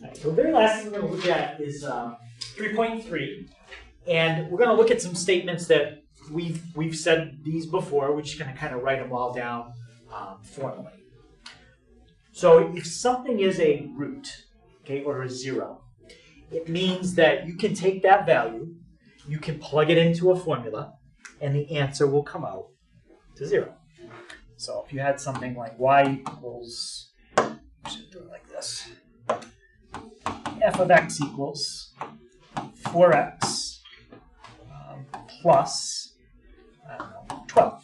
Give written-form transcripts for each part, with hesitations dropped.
Right, so the very last thing we're going to look at is 3.3, and we're going to look at some statements that we've said these before. We're just going to kind of write them all down formally. So if something is a root, okay, or a zero, it means that you can take that value, you can plug it into a formula, and the answer will come out to 0. So if you had something like y equals, I should do it like this, f of x equals 4x plus, I don't know, 12.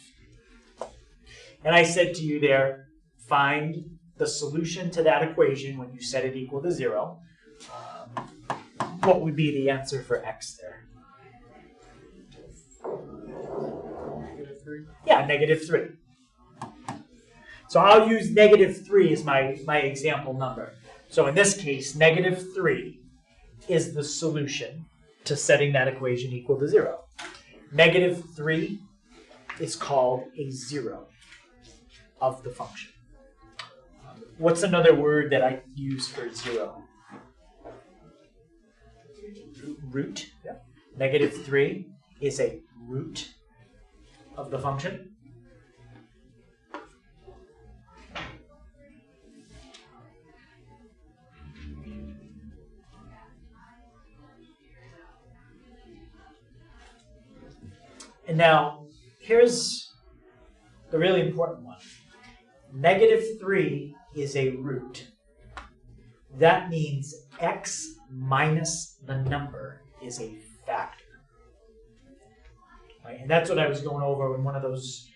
And I said to you there, find the solution to that equation when you set it equal to 0. What would be the answer for x there? -3? Yeah, -3. So I'll use -3 as my example number. So in this case, -3 is the solution to setting that equation equal to 0. -3 is called a 0 of the function. What's another word that I use for 0? Root. Yeah. -3 is a root of the function. And now, here's the really important one. -3 is a root. That means x minus the number is a factor. Right? And that's what I was going over in one of those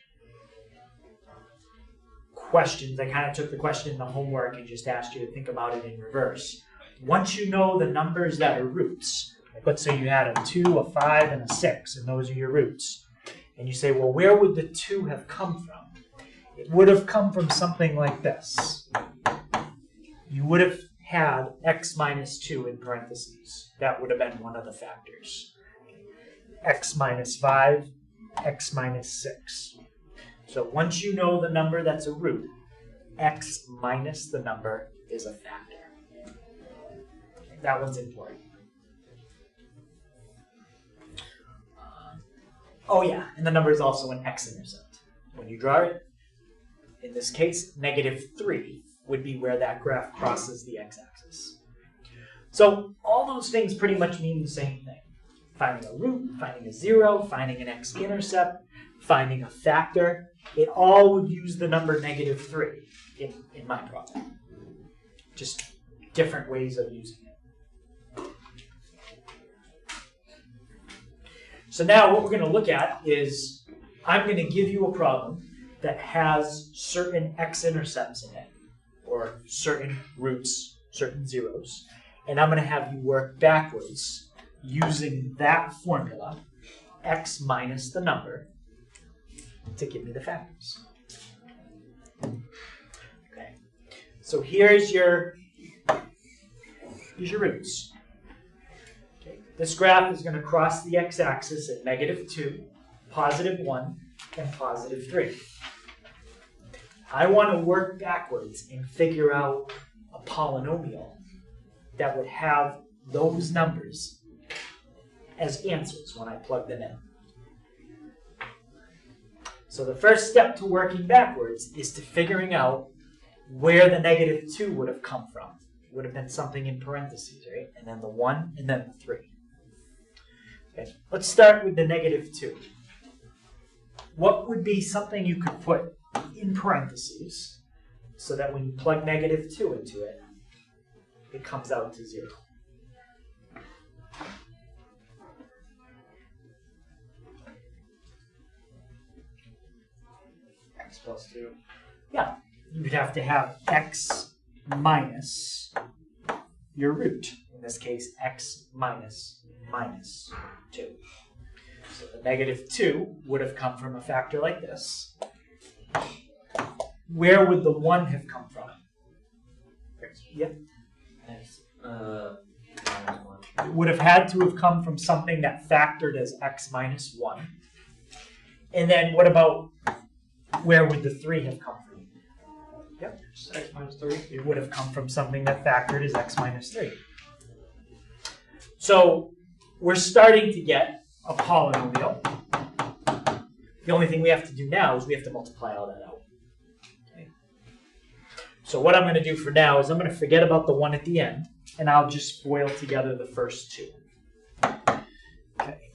questions. I kind of took the question in the homework and just asked you to think about it in reverse. Once you know the numbers that are roots, like let's say you had a 2, a 5, and a 6, and those are your roots. And you say, well, where would the 2 have come from? It would have come from something like this. You would have had x minus 2 in parentheses. That would have been one of the factors. X minus 5, x minus 6. So once you know the number that's a root, x minus the number is a factor. That one's important. Oh yeah, and the number is also an x-intercept. When you draw it, in this case, -3 would be where that graph crosses the x-axis. So all those things pretty much mean the same thing. Finding a root, finding a 0, finding an x-intercept, finding a factor, it all would use the number -3 in my problem. Just different ways of using it. So now what we're going to look at is I'm going to give you a problem that has certain x-intercepts in it, or certain roots, certain zeros, and I'm going to have you work backwards using that formula, x minus the number, to give me the factors. Okay. So here's your roots. This graph is going to cross the x-axis at -2, +1, and +3. I want to work backwards and figure out a polynomial that would have those numbers as answers when I plug them in. So the first step to working backwards is to figuring out where the -2 would have come from. It would have been something in parentheses, right? And then the 1, and then the 3. Okay. Let's start with the -2. What would be something you could put in parentheses so that when you plug -2 into it, it comes out to 0? X plus 2. Yeah, you'd have to have x minus your root. In this case, x minus -2. So the -2 would have come from a factor like this. Where would the 1 have come from? Yep. X -1. It would have had to have come from something that factored as x minus 1. And then what about where would the 3 have come from? Yep. Just x minus 3. It would have come from something that factored as x minus 3. So we're starting to get a polynomial. The only thing we have to do now is we have to multiply all that out. Okay. So what I'm going to do for now is I'm going to forget about the one at the end, and I'll just boil together the first two. Okay.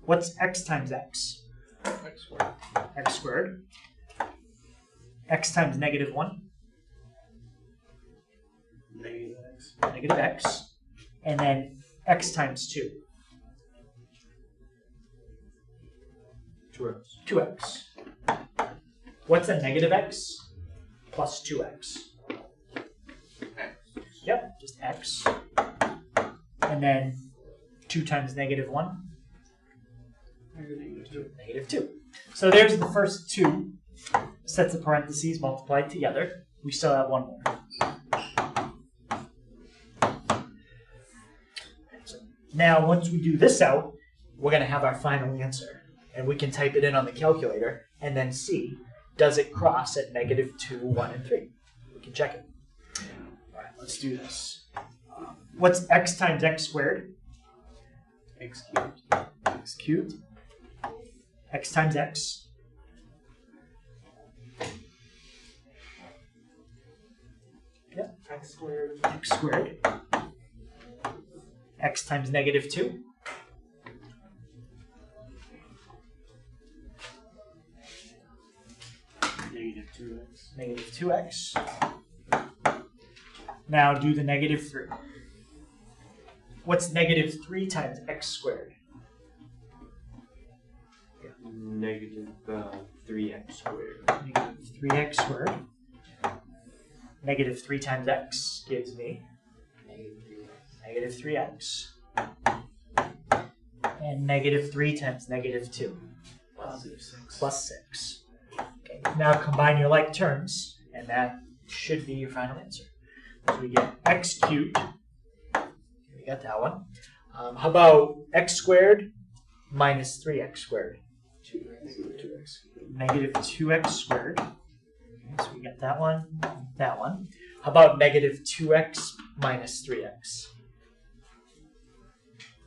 What's x times x? X squared. X squared. X times negative 1? Negative x. Negative x. And then x times 2? 2x. 2x. What's a negative x? Plus 2x. X. Yep, just x. And then 2 times negative 1? Negative 2. Negative 2. So there's the first two sets of parentheses multiplied together. We still have one more. So now, once we do this out, we're going to have our final answer. And we can type it in on the calculator and then see, does it cross at negative 2, 1, and 3? We can check it. All right, let's do this. What's x times x squared? X cubed. X cubed. X times x. Yep. X squared. X squared. X times negative 2. Negative 2x. Negative 2x. Now do the negative 3. What's negative 3 times x squared? Negative 3x squared. Negative 3x squared. Negative 3 times x gives me negative 3x. And negative 3 times negative 2. Positive 6. Plus 6. Okay. Now combine your like terms, and that should be your final answer. So we get x cubed. We got that one. How about x squared minus 3x squared? 2x. Negative 2x. Negative 2x squared. Okay, so we got that one, that one. How about negative 2x minus 3x?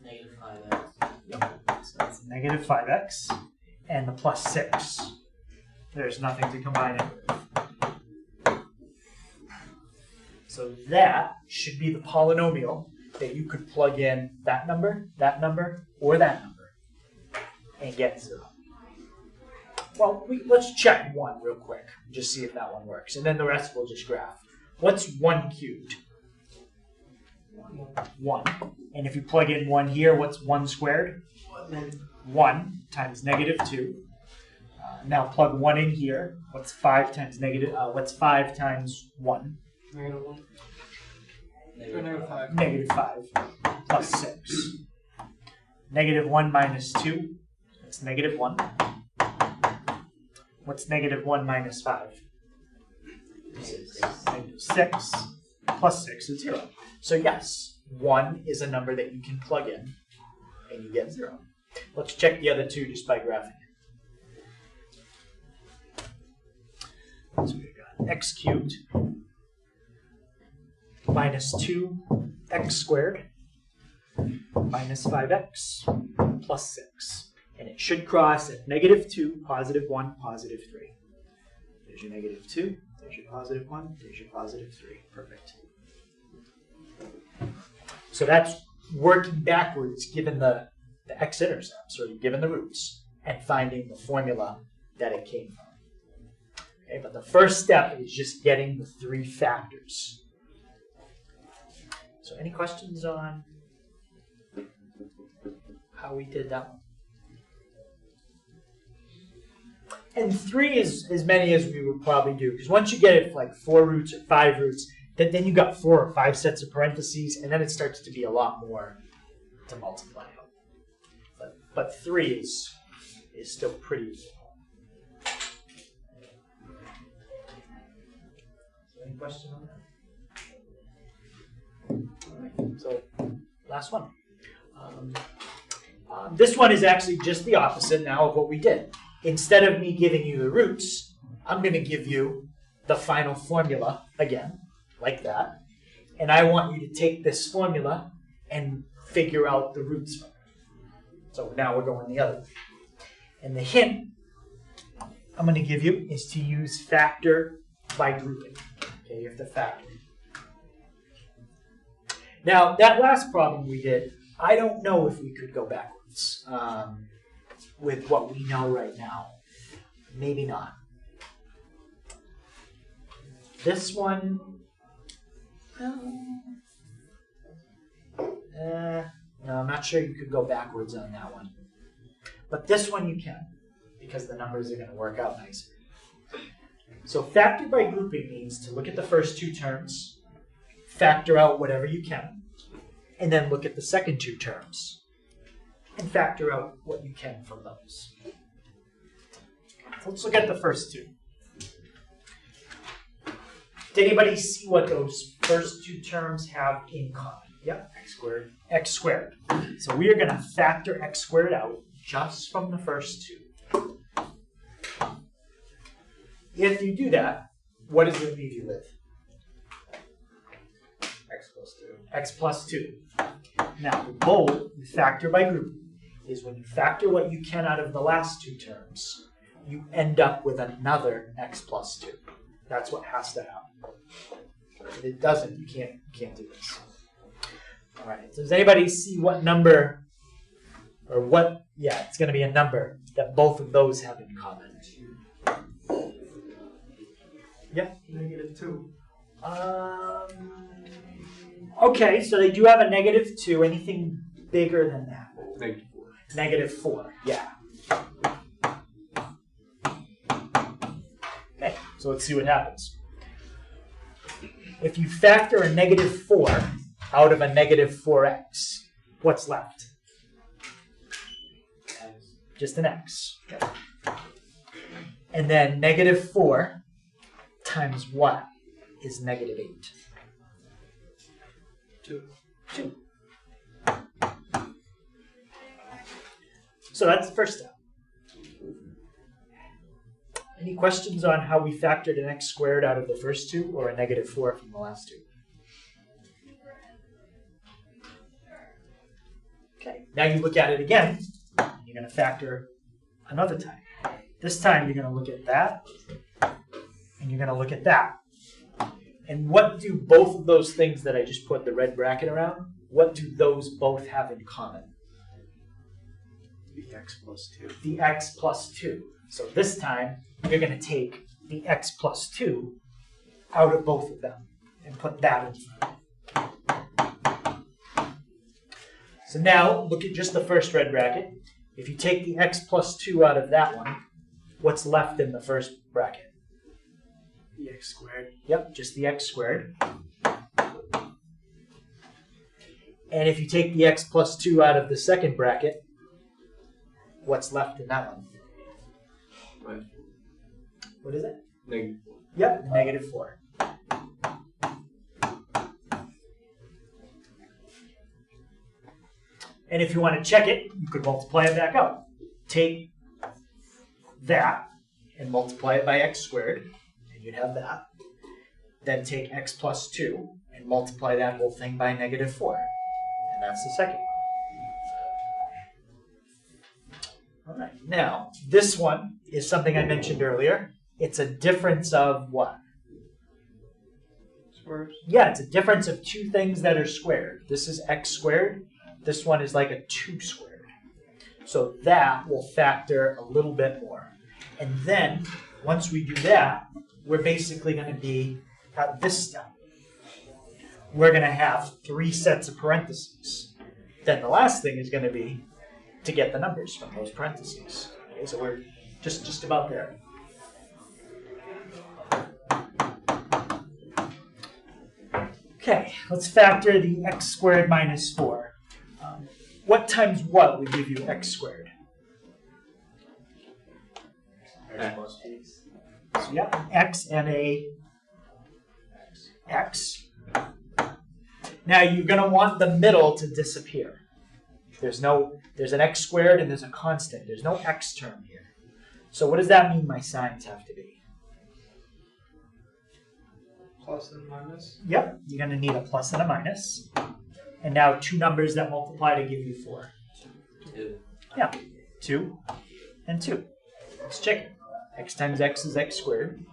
Negative 5x. Yep. So that's negative 5x and the plus 6. There's nothing to combine it with. So that should be the polynomial that you could plug in that number, or that number, and get 0. Well, let's check 1 real quick, just see if that one works, and then the rest we'll just graph. What's 1 cubed? 1. And if you plug in 1 here, what's 1 squared? 1 times negative 2. Now plug 1 in here. What's 5 times negative? What's 5 times 1? Negative 1. Negative 5. Negative 5 plus 6. Negative 1 minus 2. That's negative 1. What's negative 1 minus 5? 6. Negative 6 plus 6 is 0. So yes, 1 is a number that you can plug in, and you get 0. Let's check the other two just by graphing it. So we got x cubed minus 2x squared minus 5x plus 6. And it should cross at negative 2, positive 1, positive 3. There's your negative 2, there's your positive 1, there's your positive 3. Perfect. So that's working backwards given the x-intercepts, or given the roots, and finding the formula that it came from. Okay, but the first step is just getting the 3 factors. So any questions on how we did that one? And 3 is as many as we would probably do, because once you get it like 4 roots or 5 roots, then you got 4 or 5 sets of parentheses, and then it starts to be a lot more to multiply out. But 3 is still pretty easy. Any question on that? All right, so last one. This one is actually just the opposite now of what we did. Instead of me giving you the roots, I'm going to give you the final formula again, like that. And I want you to take this formula and figure out the roots from it. So now we're going the other way. And the hint I'm going to give you is to use factor by grouping. Okay, you have to factor. Now, that last problem we did, I don't know if we could go backwards with what we know right now. Maybe not. This one, no, I'm not sure you could go backwards on that one. But this one you can, because the numbers are going to work out nicer. So factor by grouping means to look at the first two terms, factor out whatever you can, and then look at the second two terms and factor out what you can from those. Let's look at the first two. Did anybody see what those first two terms have in common? Yep, x squared. X squared. So we are going to factor x squared out just from the first two. If you do that, what does it leave you with? X plus 2. X plus 2. Now, the goal with factor by group is when you factor what you can out of the last two terms, you end up with another x plus 2. That's what has to happen. If it doesn't, you can't do this. All right, so does anybody see what number, or what, yeah, it's going to be a number that both of those have in common? Yeah? -2. Okay, so they do have a -2. Anything bigger than that? -4. -4, yeah. Okay, so let's see what happens. If you factor a -4 out of a -4x, what's left? Just an x. Okay. And then -4 times what is -8? 2. 2. So that's the first step. Any questions on how we factored an x squared out of the first two, or a -4 from the last two? Okay, now you look at it again, and you're going to factor another time. This time you're going to look at that, and you're going to look at that. And what do both of those things that I just put the red bracket around, what do those both have in common? The x plus 2. The x plus 2. So this time, you're going to take the x plus 2 out of both of them and put that in front. So now, look at just the first red bracket. If you take the x plus 2 out of that one, what's left in the first bracket? The x squared. Yep, just the x squared. And if you take the x plus 2 out of the second bracket, what's left in that one? Right. What is it? -4. Yep, -4. And if you want to check it, you could multiply it back out. Take that and multiply it by x squared, and you'd have that. Then take x plus 2 and multiply that whole thing by -4. And that's the second one. All right, now, this one is something I mentioned earlier. It's a difference of what? Squares. Yeah, it's a difference of two things that are squared. This is x squared. This one is like a 2 squared. So that will factor a little bit more. And then, once we do that, we're basically going to be at this step. We're going to have 3 sets of parentheses. Then the last thing is going to be to get the numbers from those parentheses. Okay, so we're just about there. Okay, let's factor the x squared minus 4. What times what would give you x squared? X. So yeah, x and a x. Now you're going to want the middle to disappear. There's an x squared and there's a constant. There's no x term here. So what does that mean my signs have to be? Plus and minus. Yep, you're going to need a plus and a minus. And now two numbers that multiply to give you 4. 2. Yeah, 2 and 2. Let's check it. X times x is x squared.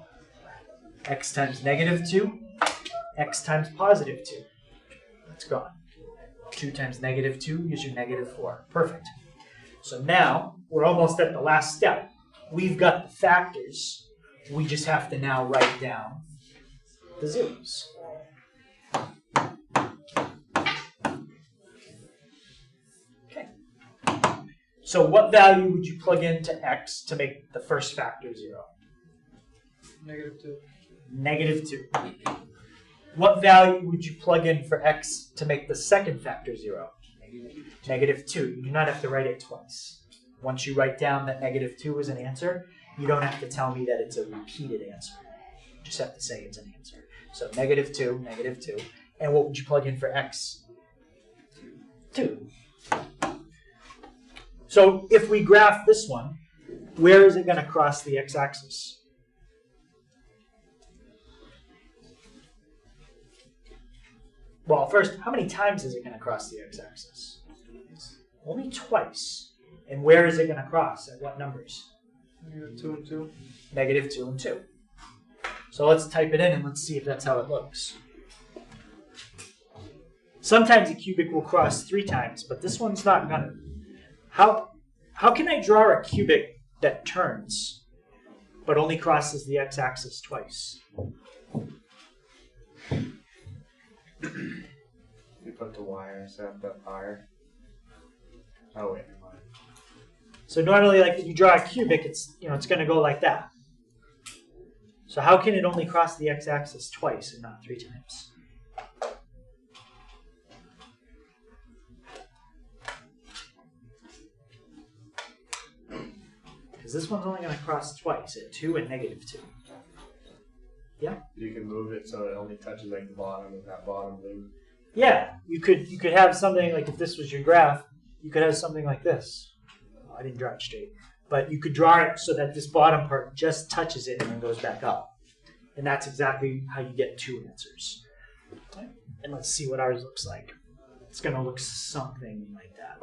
X times negative 2. X times positive 2. That's gone. 2 times negative 2 gives you negative 4. Perfect. So now we're almost at the last step. We've got the factors. We just have to now write down the zeros. Okay. So what value would you plug into x to make the first factor 0? Negative 2. Negative 2. What value would you plug in for x to make the second factor 0? Negative 2. You do not have to write it twice. Once you write down that negative 2 is an answer, you don't have to tell me that it's a repeated answer. You just have to say it's an answer. So negative 2, negative 2. And what would you plug in for x? 2. So if we graph this one, where is it going to cross the x-axis? Well, first, how many times is it going to cross the x-axis? Only twice. And where is it going to cross? At what numbers? Negative 2 and 2. Negative 2 and 2. So let's type it in and let's see if that's how it looks. Sometimes a cubic will cross 3 times, but this one's not going to. How can I draw a cubic that turns, but only crosses the x-axis twice? You put the y instead of the r. Oh wait, never mind. So normally, like if you draw a cubic, it's going to go like that. So how can it only cross the x-axis twice and not 3 times? Because this one's only going to cross twice at 2 and negative 2. Yeah. You can move it so it only touches like the bottom of that bottom loop. Yeah, you could have something like if this was your graph, you could have something like this. Oh, I didn't draw it straight, but you could draw it so that this bottom part just touches it and then goes back up, and that's exactly how you get 2 answers. Okay. And let's see what ours looks like. It's going to look something like that.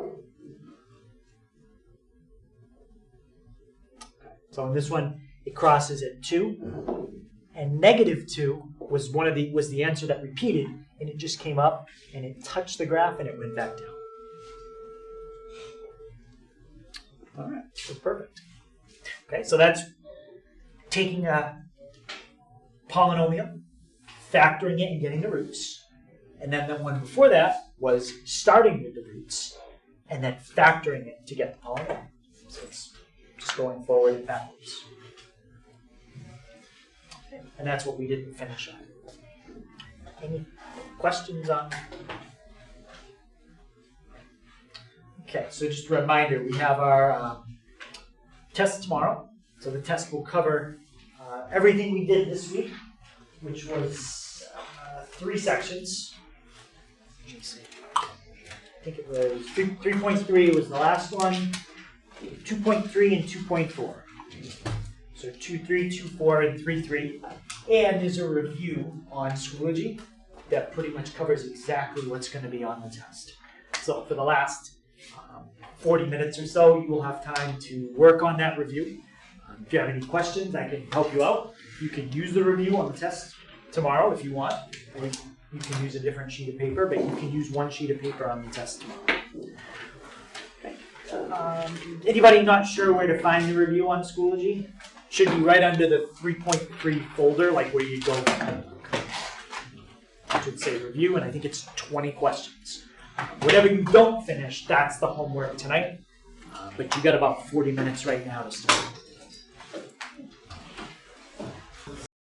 Okay. So in this one, it crosses at 2. And negative 2 was the answer that repeated, and it just came up and it touched the graph and it went back down. All right, so perfect. Okay, so that's taking a polynomial, factoring it and getting the roots. And then the one before that was starting with the roots and then factoring it to get the polynomial. So it's just going forward and backwards. And that's what we didn't finish on. Any questions on? Okay, so just a reminder, we have our test tomorrow. So the test will cover everything we did this week, which was 3 sections. Let me see. I think it was 3.3 was the last one, 2.3 and 2.4. So 2.3, 2.4, and 3.3. And there's a review on Schoology that pretty much covers exactly what's going to be on the test. So for the last 40 minutes or so, you will have time to work on that review. If you have any questions, I can help you out. You can use the review on the test tomorrow if you want. Or you can use a different sheet of paper, but you can use one sheet of paper on the test tomorrow. Okay. Anybody not sure where to find the review on Schoology? Should be right under the 3.3 folder, like where you go. It should say review, and I think it's 20 questions. Whatever you don't finish, that's the homework tonight. But you got about 40 minutes right now to start.